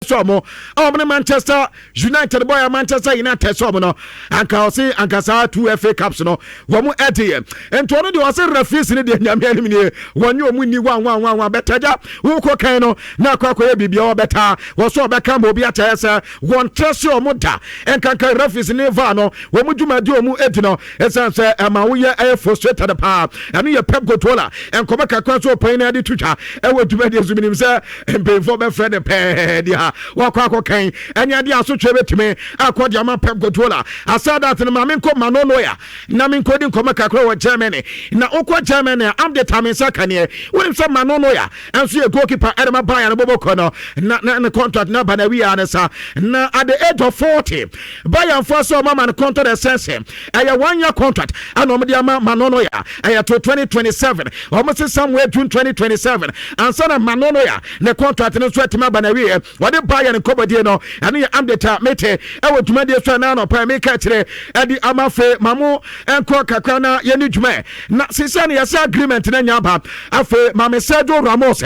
somo Manchester United boy Manchester United somo no anka sa 2 FA Cups no womu ede ento no de wase referees ne de nyame anim ne wonye omu ni 1 betaja wo ko kan no na akwakoye bibia obeta wo so obeka mo bi atese won trese omu da enkanka referees ne va no womu dwumade omu edi no esanse ma wo ye frustrated pa anu ye Pep Guardiola enkoba kakwa so pan na de twitwa ewo dwumade zuminim se empefo be friend pe dia wakwa kan enya dia so twe betime akodi ama Pep Guardiola asada at na menko manono ya na menko di nkoma kakra wo Germany na okwa Germany am the time sakane wonim se manono ya enso ye goalkeeper Edema Bayern boboko no na contract na banawi anasa na at the age of 40 Bayern for so mama contract essence aya 1 year contract and omdi ama manono ya aya to 2027 almost somewhere June 2027 and sana manono ya na contract no so etima banawi wode Bayern kobodie no anu am the time mete ewo tumade so na no pa make kire edi amafe mamu enko kakra na ye ni dwuma na sisa ne yasa agreement na nya ba afe mame Sergio Ramos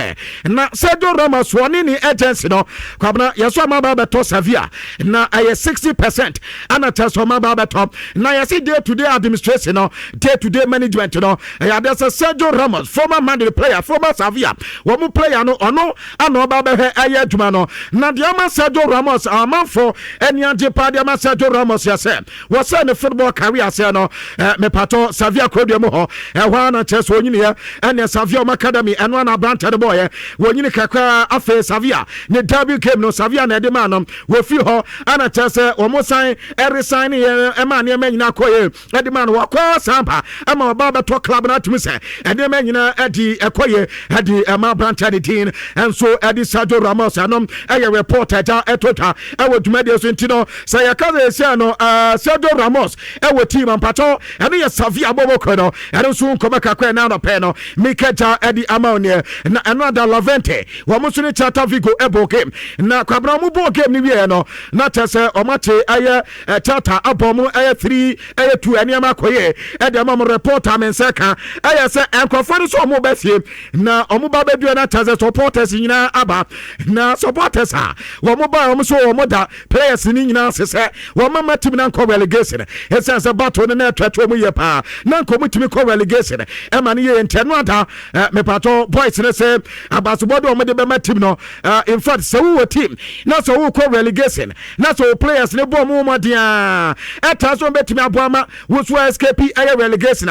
na Sergio Ramos woni ni agency no kwabna yeso amaba beto Sevilla na aye 60% ana teso amaba beto na yesi day to day administration no day to day management no ya there's a Sergio Ramos former Madrid player former Sevilla wo mu player no ono ana oba be aye adwuma no na de ama Sergio Ramos amanfo eni age pa de ama Sergio Ramos yase was the football career say no me pato Savia Kodwe mo ho ehwa na cheso onyini ye ene Savia Academy eno na brand the boy wonyini kakra afa Savia ne debut game no Savia na de man no we fi ho ana chese omo sign resign e man ye manyina koye e de man wo kwa samba ama oba beto club na tumi se e de manyina edi ekoye edi ma brand the team and so edi Sergio Ramos anom e reporter ja etota e woduma de so ntino say ya kaze sia no Sergio Ramos ewo team ampato ene ye Savia boboko no ene so nkoma kakwa na no pe no mikeja edi amaone na another Lavente wo mo so ni Celta Vigo ebo game na kwabra mo bo game ni wie no na tese omate aye Celta abomu aye 3 aye 2 ene amakoye edi amam reporter men seka aye se enkofo so mo ba fie na omo ba bedu na tese supporters nyina aba na supporters wo mo ba wo so wo mo da players ni nyina sese wo mama team na ko relegation esense battle na twetwe mu ye pa na nko mutimi ko relegation e ma ne ye nteno ada me pato boys ne se abasobodo o de be ma team no in fact so wo team na so wo ko relegation na so players ne bo mu modia eta so betimi aboama wo so escape aye relegation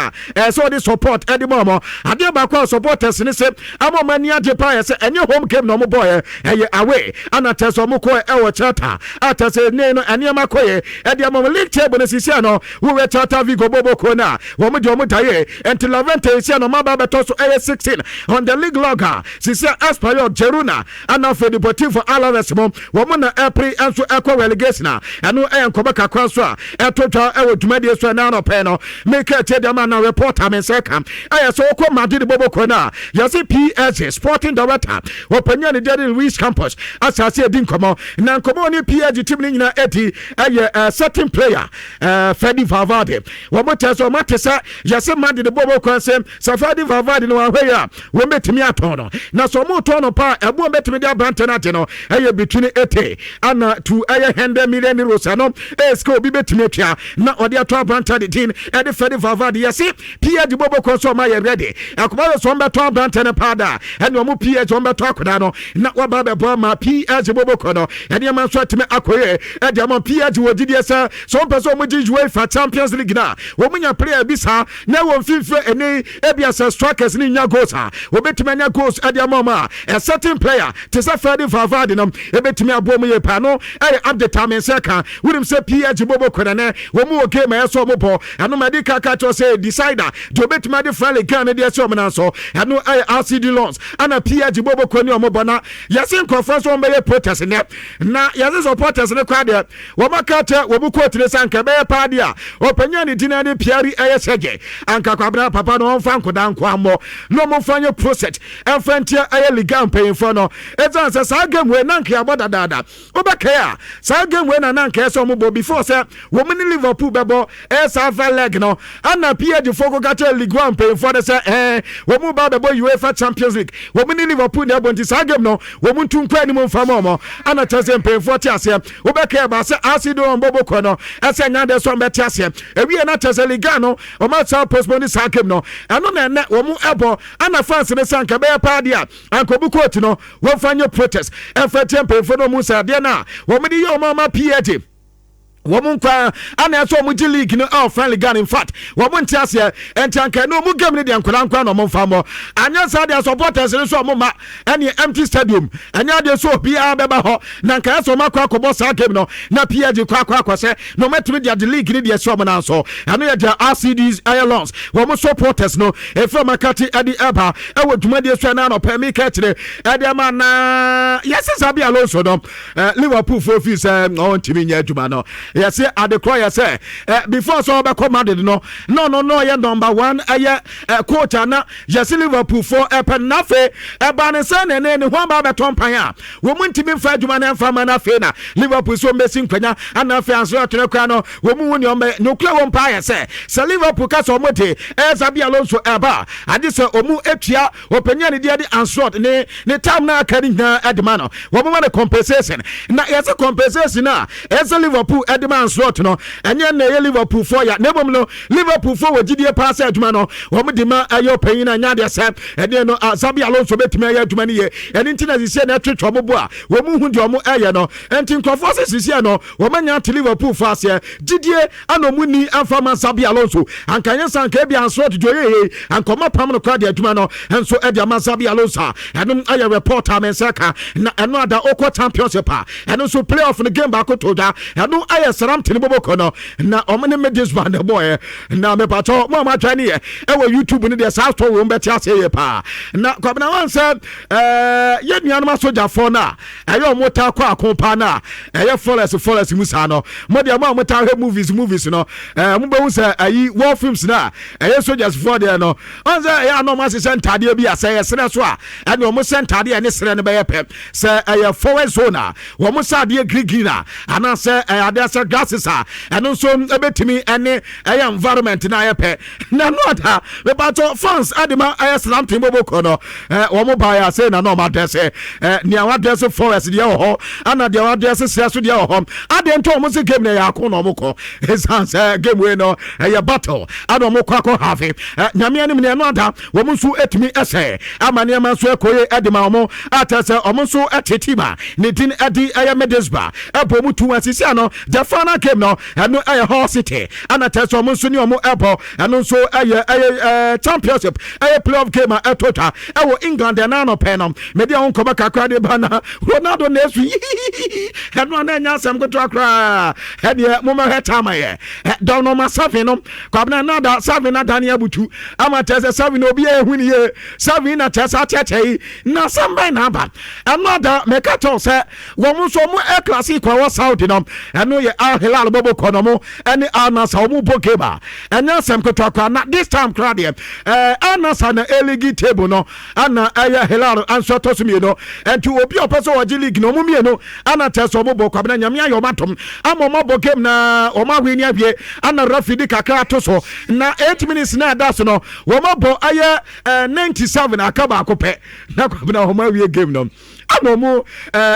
so the support e de momo ade ba ko supporters ne se amoma ni ade pa ye se enye home game no mo boy e away ana teso mo ko e wo chata atase ne no ene ma koye e de amoma league table ne sisia no wo we Celta Vigo boboko na wo mo de o mo daye until Lavente sisia no ma ba beto so 16 on the league logger sisia Espanyol Girona ana for Deportivo Alaves mo wo mo na April enso eco relegation eno e enkoba kakwa so a etotwa e wo dwumade so na no pe no make it dem na reporter men seka aya so ko Madrid boboko na yasi PSG sporting director wo panya ne Jerry Luis Campos asase edin komo na komo ni PSG team ni nyina eti aye certain player Freddy Valverde wo mo teso matesa yase Madrid boboko sem Freddy Valverde no ahweya wo metimi aton no na so mo ton no pa ebo metimi dia brante na je no aye between 80 ana to aye 100 million euros no esko bi betimi atwa na ode ato brante de tin e de Freddy Valverde yase PSG boboko so ma ye ready akoba so mbeto brante ne pada ene o mo PSG o mbeto akoda no na wa ba be bo ma PSG boboko no ene ma so atime akoye e de ma PSG wo didie se so person mo ji UEFA Champions League na wo munya player bi sa na wo mfimfre ene ebia se strikers ni nya goals ha wo betime nya goals e de ma a certain player to say Freddy Valverde no e betime abo mo ye pa no e update am seka wurim se PSG boboko na ne wo mu game e so mo bo eno medical to say decider do betime de friendly game de so mo na so eno RCD loans ana PSG boboko ni o mo bona yasin conference on be protest ne na yasin supporters ne kwa de wo makata wo bu quote ne sanka be pa de a opanya ni dina ne piari ayesege anka kwabra papa no onfa nkoda nko ammo no mo fanye process enfrentia aye liga mpayin fo no ezan sa game we nanka aboda dada obekaya sa game we na nanka so mo bo before say wo mini Liverpool bebo sa leg no ana PSG fo ko gata Ligue 1 mpayin fo de say wo mo ba bebo UEFA Champions League wo mini Liverpool ne bonti sa game no wo mo ntu nkwa ni mo mfa mo mo ana chese mpemfo ti ase obeka ba se asido mbobo ko no ese nya de so mbeti ase ewie na chese liga no o ma sa postpone sa kem no eno na ene wo mu ebo ana fans ne sanka be pa dia ankobu court no wo fanyo protest efete mpemfo no mu sa de na wo me di yo ma PhD woman kwa ana so mu league no our friendly gun in fact woman tiase entanka no mu game ne de ankola no mo famo anya sa de supporters ne so mo ma any empty stadium anya de so bia beba ho na nka so makwa kobo sa game no na PG kwa se no metri de league ne de so mo na so anu ye de RCDs Irelands woman supporters no e from makati adi eba e wo dwuma de so na no pe me ka kire e de ma na yes sabi alonso no Liverpool for fees on timi nya dwuma no yes at the cry say before so be come Madrid no yeah number 1 coach na yes Liverpool for penafe ban say ne ho ba beton pan a wo muntimi fa adwuma na fa ma na fe na Liverpool so mesi nkwanya ana fe anso atene kwa no wo mu woni o no kla wo mpa ya say Liverpool ka so mote Xabi Alonso eba ade say omu etua opanya ne dia de answord ne time na aka ni na edema no wo ma the compensation na yes compensation na Liverpool edema slot no enye na Liverpool for ya nebom no Liverpool for wagidie pass adwuma no wo mo di ma ayo panyin na nya de se ede no Xabi Alonso betime ayo adwuma ne ye eni ntina sisi na twetwo bobo a wo mu hu de mo eye no enti nkofo sisi no wo manya te Liverpool for ase gidie anomu ni afama Xabi Alonso ankanya sanka bia slot joye ankoma pam no kwa de adwuma no enso ede ama Xabi Alonso eno ayo reporter mensaka na eno ada okwa championship a eno so playoff no game ba ko toda eno ayo saram tini bobo kono na omene medis band boy na me pato mo ma twani e wo YouTube ni de sa to wo mbeti ase ye pa na kwabna wan say ye nuanu ma soja fo na ayo mota kwa akompa na ye forest musa no mo de mo mota he movies no mo be hu say ayi war films na ye soldiers for there no on say ya no ma se sentade bi ase ye sere so a ene o mo sentade ne sere ne be ye pe say ye forest zone wo mo sade green na ana say ade say glasses and also ebetimi ene environment na yepe na no ada we bato fans adima slam team boboko no wo mo ba ya say na no ma dress ni awa dress forest dia ho ana dia awa dress so dia ho ade nto mo se game na ya ko no mo ko sans game we no battle ado mo kwa have nyame anim ne no ada wo mo so etimi ese amane ma so ekoye adima mo atase o mo so etetima ne din adi medesba ebo mu tu asisi ano the final game no eno horsity ana teso mo so ni omo ebo eno so championship playoff game etota ewo England na no penom media on koba kakra de bana Ronaldo nesu eno na nya sam goto akra he de mo ma heta maye don no masafi no kwabna na da savi na dania butu ama tese savi no bi ehuni ye savi na tesa tete na samba na ba eno da mekato se wo mo so mo classic kwa Saudi no eno ye Al Hilal bobo konomo any anasa omu bokeba enya sem kotwa na this time crowd anasa na eligi table no ana aya Hilal anso tosumi no enti obi opeso waji league no mu mie no ana teso bobo kwa na nyame ayo matom amoma bokem na oma hweni abie ana rafidi kakra toso na 8 minutes na das no wo mabo aya 97 akaba akopɛ na kwa na oma wie game no anomu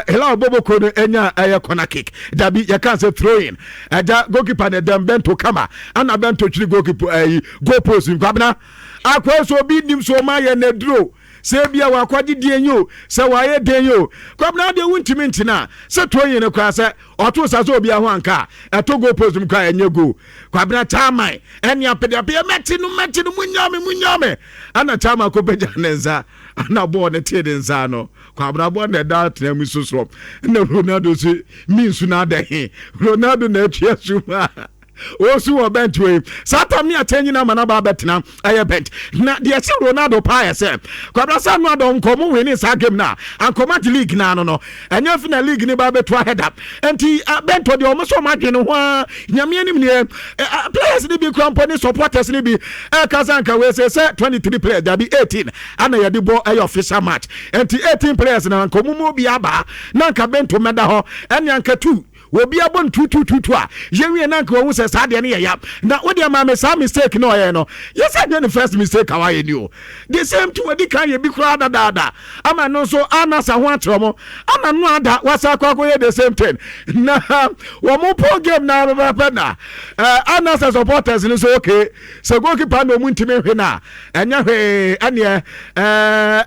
Hilal bobo kono enya aya corner kick dabi ya kan say throw in aja goalkeeper ne dem bento kama ana bento chiri goalkeeper goal post kwabna akwaso bi nim so ma ye na duro se bia wa kwadi dienyo se wa ye denyo kwabna de wuntimi ntina se throw in kwa se oto sa so bia ho anka eto goal post kwa enye goal kwabna chamai enya pede meti no munyame ana chama ko beja nenza ana bo ne tie denza no kwabra bo ne da tena mi susro na Ronaldo se minsu na da he Ronaldo na atua suma osu wo bent we satam ni atenyi na mana ba betena aye bent na de ese Ronaldo pa ya se kwabra sa no adon komo we ni sa game na ankoma league na no enya final league ni ba beto head up enti bento de o so madwene ho nyame anim ne players ni bi company supporters ni bi kazanka we say 23 players there be 18 ana ye de bo official match enti 18 players na ankomo mo bi aba na nka bento meda ho enya nka 2 obi abon 2 a yewie na nka wo se sɛ saa deɛ no yɛ ya na wode ama me saa mistake no ɔyɛ no yɛsɛ nyɛ ne first mistake a wayɛ ni o the same to wadi kan yɛ bi koraa dadaada ama no nso anasa ho akyerɛ mo ama no ada wasa akɔkɔyɛ the same thing na wɔn po game na bɛbɛpɛ na anasa supporters no so okay sɛ goalkeeper na ɔmu ntimi hwe na ɛnyɛ hwee ɛneɛ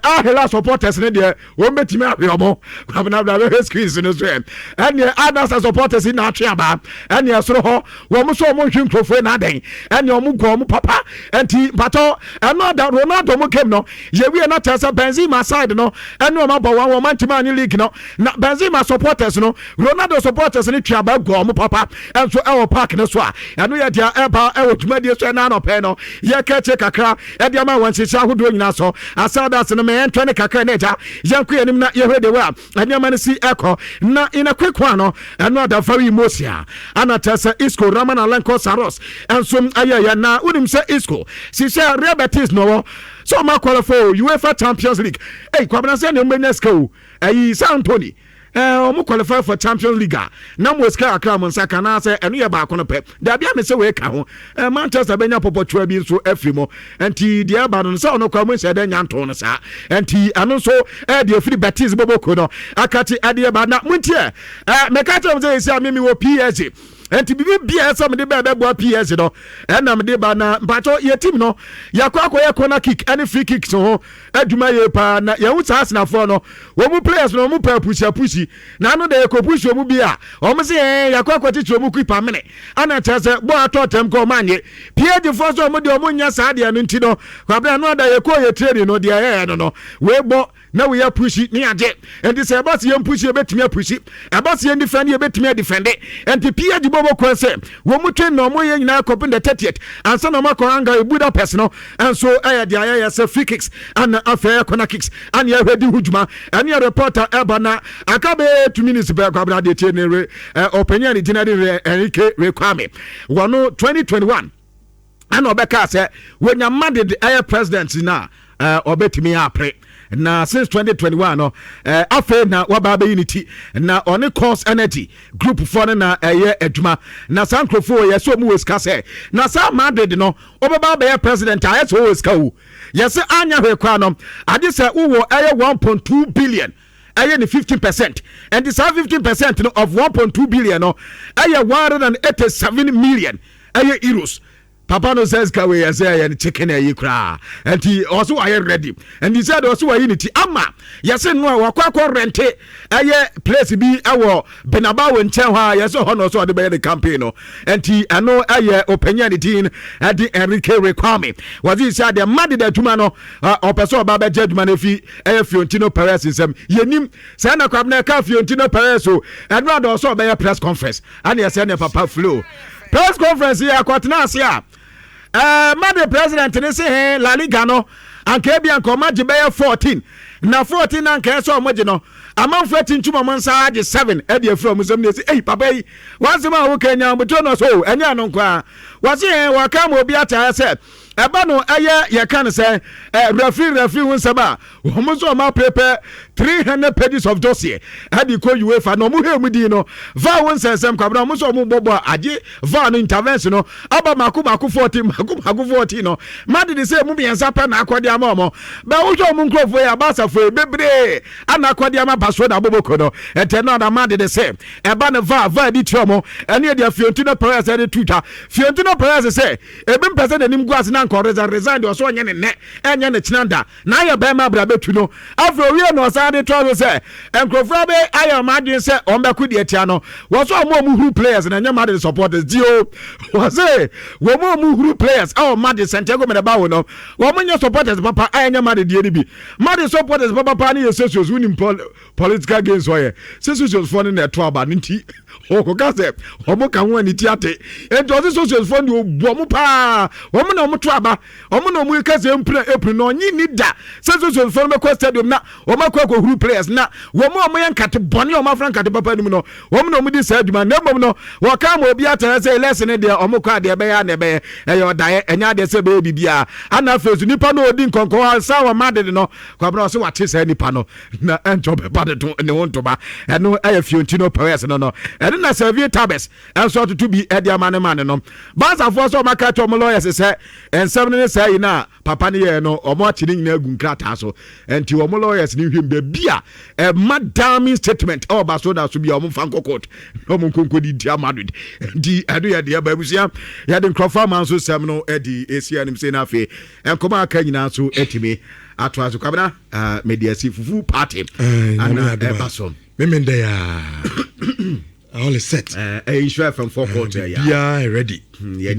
ahela supporters no deɛ wɔn bɛtumi ahwe ɔmo kwabnabra bɛhwɛ screens no so ɛneɛ anasa supporters na atwe aba ɛneɛ soro hɔ wɔn so ɔmo hwe nkurɔfoɔ na adɛn ɛneɛ ɔmo gɔ ɔmo papa ɛnti patɔ ɛno ada Ronaldo mo game no yɛwie na tɛ sɛ Benzema side no ɛne ɔmo abɔ wɔn ntimi anye league no na Benzema supporters no Ronaldo supporters no twe aba gɔ ɔmo papa ɛnso ɛwɔ park no so a ɛno yɛ deɛ ɛba ɛwɔ dwumadie so ɛna anɔpɛ no yɛkɛkye kakra ɛde ama wɔn nhyehyɛ ahodoɔ nyinaa so asadas no mɛyɛntwɛ ne kakra ne agya yɛnko yɛnim na yɛhwɛ de wa ɛnneɛma no si ɛkɔ na in a quick one no ɛno ada very emosia ana tɛ sɛ Isco Raman Alenko Saros ɛnso ayɛyɛ na wonim sɛ Isco sisɛ Real Betis no wɔ so ɔma qualify UEFA Champions League kwabena sɛ ne ɔmbɛnya sika o ayi San Antonio ɔmo qualify for Champions League na mo sika akra mo nsa kana sɛ ɛno yɛ baako no pɛ dabi a me sɛ we ka ho Manchester bɛnya popotwa bi nso afiri mo enti deɛ aba no sɛ ɔno kwa mo sɛ dɛ nyanto no saa enti ano nso deɛ afiri Betis boboko no akati adeɛ ba na montie meka kyerɛ mo sɛ esi a me wɔ PSG enti bibi bia sɛ mede bɛ bɛboa PS no ɛna mede ba na mpacho yɛ team no yakɔ corner kick any free kick so ho adwuma yɛ pa na yɛhu saa Arsenal no wɔn mu players no wɔn pa pushi na no de yɛkɔ push wɔn bi a wɔn sɛ yakɔ teach wɔn keeper mene ana kyerɛ sɛ bɔ atɔ tem kɔ manye PSG fo so wɔn de wɔn nya saa deɛ no nti no kwabra no ada yɛkɔ yɛ training no deɛ yɛ no we bɔ na we are pushi ni agye enti sɛ ɛbɔ sɛ yɛn pushi yɛbɛtumi apushi ɛbɔ sɛ yɛn defend yɛbɛtumi adefend enti PSG bɔbɔ kɔ sɛ wɔn mu train na wɔn yɛ nyinaa kɔpin the 30th ansa na wɔn akɔ anga Budapest no ɛnso ɛyɛ deɛ ayɛ sɛ free kicks ana afɛ corner kicks ana yɛhwɛ di hujuma ɛne yɛ reporter ɛba na aka bɛ 2 minutes bɛ kɔ abena de tie ne ɔpɛnyɛ ne gyina de Enrique Rekwame wɔn 2021 ana ɔbɛka sɛ wɔnya Madrid ɛyɛ president na ɔbɛtumi apre na since 2021 no afei na waba be unity na on Course Energy group for na adwuma na sankrofo yeso mu weska se na sa Madrid no obaba be president ayeso weska wo yese anya hwekwa no ade se wo 1.2 billion aye ni 15% and this 15% no of 1.2 billion no aye 187 million aye euros. Papa no says ka we say and chicken ayi kra and he also are ready and he said also are unity ama yes no wakwa rent aye place bi awo Benaba wo nche ha yes ho no so de be the campaign no and he ano aye openya the team at the Enrique Rekwame was he said the mad the tuma no opeso ba be judgment fi aye Florentino Perez nsem yenim say na kwabna ka Florentino Perez so and rather also be press conference and yes na papa flow press conference here kwatena ase a Madrid president ne say La Liga no anka bia nko magye be 14 na 14 anka so omagye no amanfo tinchuma monsa age 7 e de afro musem ne say papa yi wansema wo kanya mboto no so enya no kwa wase wa ka mo bi ata say eba no ye kan say referee won seba wo mo so ma prepare 300 pages of dossier adi ko UEFA no mo hemu di no va won sensem kwabra mo so mo bobo age va no intervention no aba mako 14 no mad de say mo biensa pa na akode ama mo ba wo jo mo nkrofo ya basafo bebre ana akode ama Barcelona boboko no ete no na mad de say eba no va di tiomo ene de Florentino Perez de tuta Florentino Perez say ebim pese de nim guas na resign de so onye ne enye ne chinanda na ya ba ma bra betu no afro wie no sa de to say enkrofo be ayo madin say on be kudi etia no wo so mo huru players na nya mad supporters dio wo say wo mo huru players aw mad Santiago me ba wo no wo mo nya supporters papa anya mad die ni bi mad supporters papa na yesus win political games wo yesus for na to aba nti o ka say o mo ka ho ani ti ate enti o social for ni obo mo pa o mo na mo to aba omo no mu ka se mpre no nyi ni da se so for me ko stadium na o makwa ko who players na womo yankate boni o mafran kate papa nim no womo no mudi sa aduma na mbom no wo ka ma obi atara say lesson de omo kwa de be ya na be e yo dae enya de se be bibia ana fezu nipa no odi nkonko ansa wa made no kwa bra so wate sa nipa no na enjo be ba de to ne wonto ba eno e Florentino Perez no eno na Xavier Tabes enso to bi e de amane mane no Barca for so maka to mo lawyers say ensem ne say na papa ne ye no omo achine nyina agu nkrata so enti omo lawyers ni hwem be bia e madam statement o Barcelona so bia omo fanko court omo konkodi dia Madrid di ado ya de ba busia ya de nkrofa man so sem no e di esia nim say na fe enkoma aka nyina so etime ato aso kwabena mediasi fufu party ana Barcelona memende ya all is set issue from 4 quarter ya yeah ready yeah